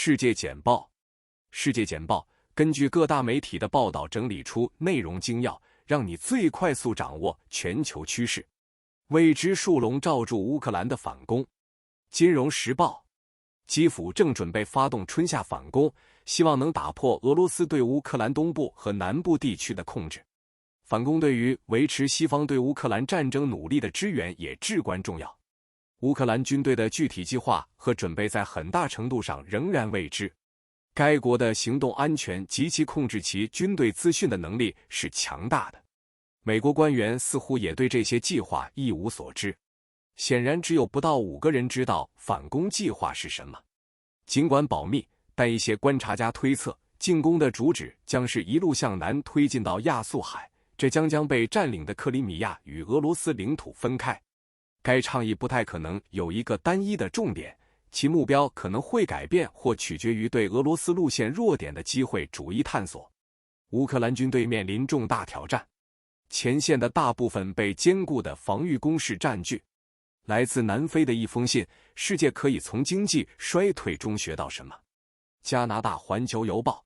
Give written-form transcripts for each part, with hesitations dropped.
世界简报。世界简报根据各大媒体的报道整理出内容精要，让你最快速掌握全球趋势。未知数笼罩住乌克兰的反攻。金融时报，基辅正准备发动春夏反攻，希望能打破俄罗斯对乌克兰东部和南部地区的控制。反攻对于维持西方对乌克兰战争努力的支援也至关重要。乌克兰军队的具体计划和准备在很大程度上仍然未知。该国的行动安全及其控制其军队资讯的能力是强大的。美国官员似乎也对这些计划一无所知。显然只有不到5个人知道反攻计划是什么。尽管保密，但一些观察家推测，进攻的主旨将是一路向南推进到亚速海，这将被占领的克里米亚与俄罗斯领土分开。该倡议不太可能有一个单一的重点，其目标可能会改变或取决于对俄罗斯路线弱点的机会主义探索。乌克兰军队面临重大挑战，前线的大部分被坚固的防御工事占据。来自南非的一封信，世界可以从经济衰退中学到什么？加拿大环球邮报，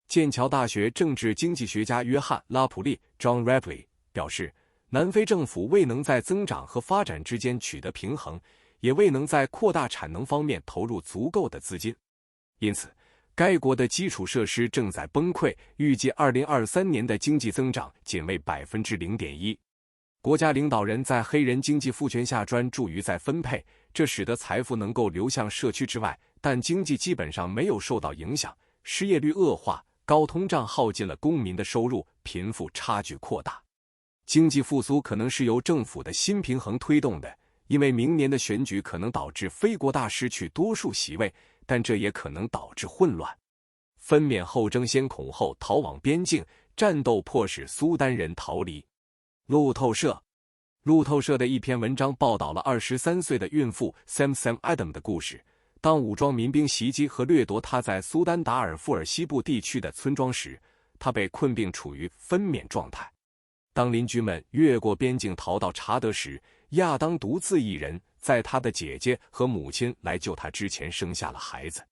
剑桥大学政治经济学家约翰·拉普利 （John Rapley） 表示，南非政府未能在增长和发展之间取得平衡，也未能在扩大产能方面投入足够的资金，因此，该国的基础设施正在崩溃，预计2023年的经济增长仅为 0.1%。国家领导人在黑人经济赋权下专注于再分配，这使得财富能够流向社区之外，但经济基本上没有受到影响，失业率恶化，高通胀耗尽了公民的收入，贫富差距扩大。经济复苏可能是由政府的新平衡推动的，因为明年的选举可能导致非国大失去多数席位，但这也可能导致混乱。分娩后争先恐后逃往边境，战斗迫使苏丹人逃离。路透社的一篇文章报道了23岁的孕妇 Sam Adam 的故事。当武装民兵袭击和掠夺她在苏丹达尔富尔西部地区的村庄时，她被困并处于分娩状态。当邻居们越过边境逃到查德时，亚当独自一人在他的姐姐和母亲来救他之前生下了孩子。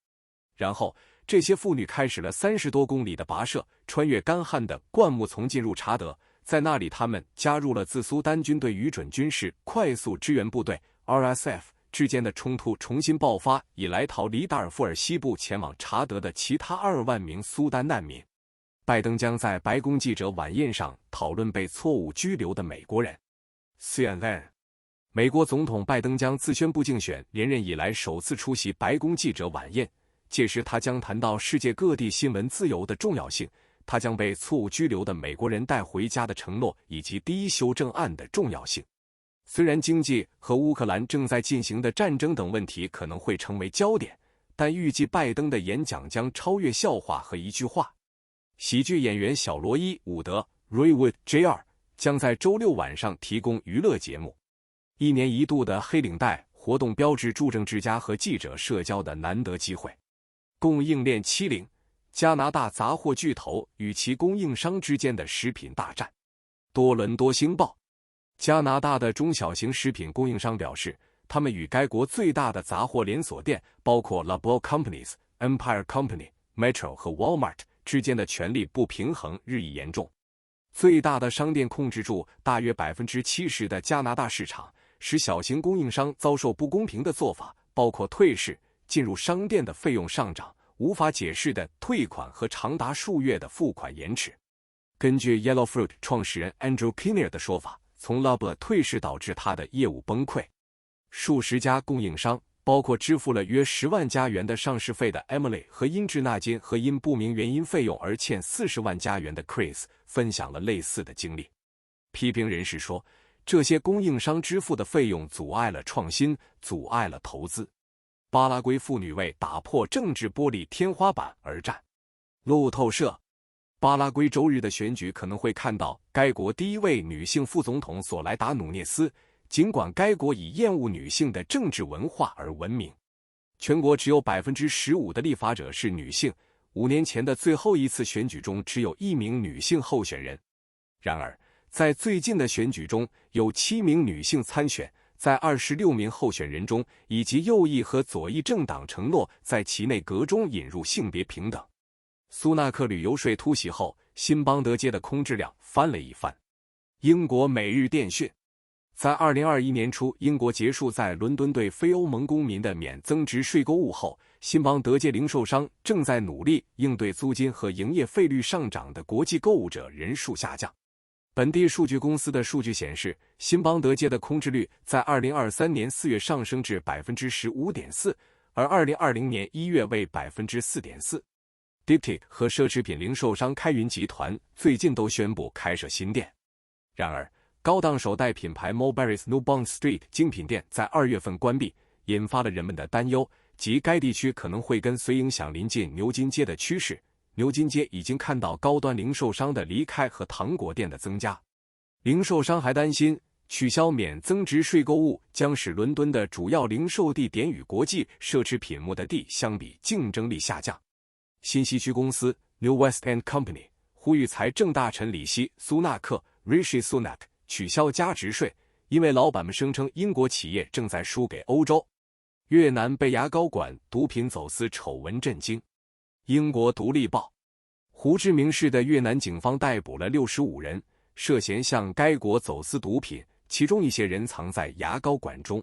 然后这些妇女开始了30多公里的跋涉，穿越干旱的灌木丛进入查德。在那里，他们加入了自苏丹军队与准军事快速支援部队 RSF 之间的冲突重新爆发以来，逃离达尔富尔西部前往查德的其他2万名苏丹难民。拜登将在白宫记者晚宴上讨论被错误拘留的美国人。CNN， 美国总统拜登将自宣布竞选连任以来首次出席白宫记者晚宴，届时他将谈到世界各地新闻自由的重要性。他将被错误拘留的美国人带回家的承诺，以及第一修正案的重要性。虽然经济和乌克兰正在进行的战争等问题可能会成为焦点，但预计拜登的演讲将超越笑话和一句话。喜剧演员小罗伊·伍德 （Roy Wood Jr.） 将在周6晚上提供娱乐节目。1年1度的黑领带活动标志驻政治家和记者社交的难得机会。供应链70。加拿大杂货巨头与其供应商之间的食品大战。多伦多星报，加拿大的中小型食品供应商表示，他们与该国最大的杂货连锁店，包括 Loblaw Companies、Empire Company、Metro 和 Walmart 之间的权力不平衡日益严重。最大的商店控制住大约 70% 的加拿大市场，使小型供应商遭受不公平的做法，包括退市、进入商店的费用上涨、无法解释的退款和长达数月的付款延迟。根据 Yellow Fruit 创始人 Andrew Kinnear 的说法，从 Loblaw 退市导致他的业务崩溃。数十家供应商，包括支付了约10万加元的上市费的 Emily 和因滞纳金和因不明原因费用而欠40万加元的 Chris， 分享了类似的经历。批评人士说，这些供应商支付的费用阻碍了创新，阻碍了投资。巴拉圭妇女为打破政治玻璃天花板而战。路透社，巴拉圭周日的选举可能会看到该国第一位女性副总统索莱达·努涅斯，尽管该国以厌恶女性的政治文化而闻名。全国只有 15% 的立法者是女性，5年前的最后一次选举中只有1名女性候选人。然而，在最近的选举中，有7名女性参选，在26名候选人中，以及右翼和左翼政党承诺在其内阁中引入性别平等。苏纳克旅游税突袭后，新邦德街的空置量翻了一番。英国《每日电讯》在2021年初，英国结束在伦敦对非欧盟公民的免增值税购物后，新邦德街零售商正在努力应对租金和营业费率上涨的国际购物者人数下降。本地数据公司的数据显示，新邦德街的空置率在2023年4月上升至 15.4%， 而2020年1月为 4.4%。Diptyque 和奢侈品零售商开云集团最近都宣布开设新店。然而，高档手袋品牌 Mulberry's New Bond Street 精品店在2月份关闭，引发了人们的担忧，即该地区可能会跟随影响临近牛津街的趋势。牛津街已经看到高端零售商的离开和糖果店的增加。零售商还担心，取消免增值税购物将使伦敦的主要零售地点与国际奢侈品目的地相比竞争力下降。新西区公司 New West End Company 呼吁财政大臣里希·苏纳克 Rishi Sunak 取消加值税，因为老板们声称英国企业正在输给欧洲。越南被牙膏馆毒品走私丑闻震惊。英国独立报，胡志明市的越南警方逮捕了65人，涉嫌向该国走私毒品，其中一些人藏在牙膏馆中。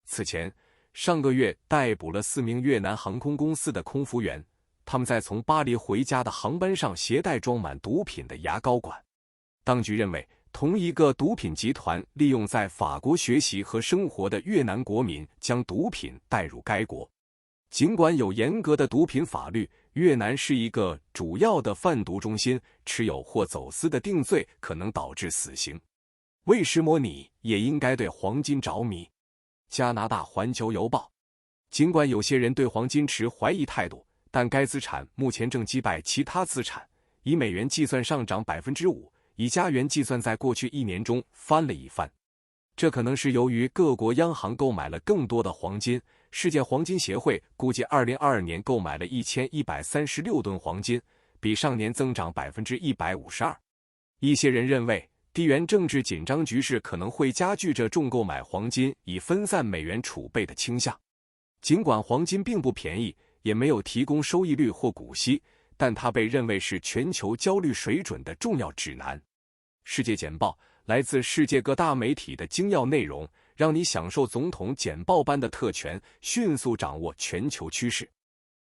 此前，上个月逮捕了4名越南航空公司的空服员，他们在从巴黎回家的航班上携带装满毒品的牙膏管。当局认为，同一个毒品集团利用在法国学习和生活的越南国民将毒品带入该国。尽管有严格的毒品法律，越南是一个主要的贩毒中心，持有或走私的定罪可能导致死刑。为什么你也应该对黄金着迷？加拿大环球邮报，尽管有些人对黄金持怀疑态度，但该资产目前正击败其他资产，以美元计算上涨 5%， 以加元计算在过去1年中翻了一番。这可能是由于各国央行购买了更多的黄金。世界黄金协会估计2022年购买了1136吨黄金，比上年增长 152%。一些人认为，地缘政治紧张局势可能会加剧着重购买黄金以分散美元储备的倾向。尽管黄金并不便宜，也没有提供收益率或股息，但它被认为是全球焦虑水准的重要指南。世界简报来自世界各大媒体的精要内容，让你享受总统简报般的特权，迅速掌握全球趋势。